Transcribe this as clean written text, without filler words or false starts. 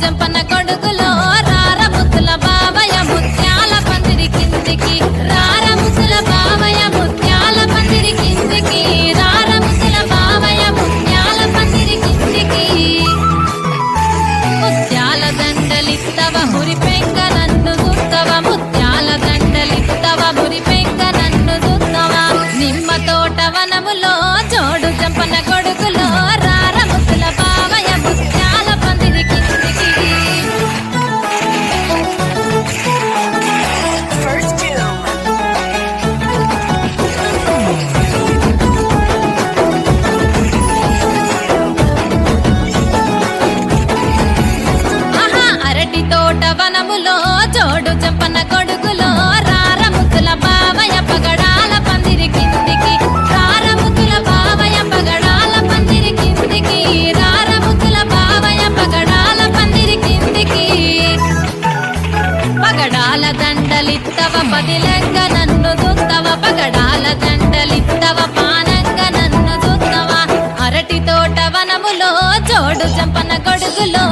జంపన కొడుకులో రార ముద్దుల బావయ్య ముత్యాల పందిరి కిందికి రార ముద్దుల బావయ్య ముత్యాల పందిరి కిందికి రార ముద్దుల బావయ్య ముత్యాల పందిరి కిందికి ముత్యాల దండలిత్తవ మురి పెంక నన్ను చూస్తవ ముత్యాల దండలిత్తవ మురి పెంక నన్ను చూస్తవ నిమ్మ తోట వనములో జోడు జంపన కొడుకులో రార ముద్దుల బావయ్య ముత్యాల పందిరి కిందికి ఆహా అరటి తోట వనములో జోడు జంపన కొడుకులో రార ముద్దుల బావయ్య పగడాల పందిరి కిందికి రార ముద్దుల బావయ్య పగడాల పందిరి కిందికి రార ముద్దుల బావయ్య పగడాల పందిరి కిందికి పగడాల దండలిత్తవ పదిలంగ నన్ను చూస్తవ పగడాల దండలిత్తవ పానంగ నన్ను చూస్తవ అరటి తోట వనములో జోడు జంపన కొడుకులో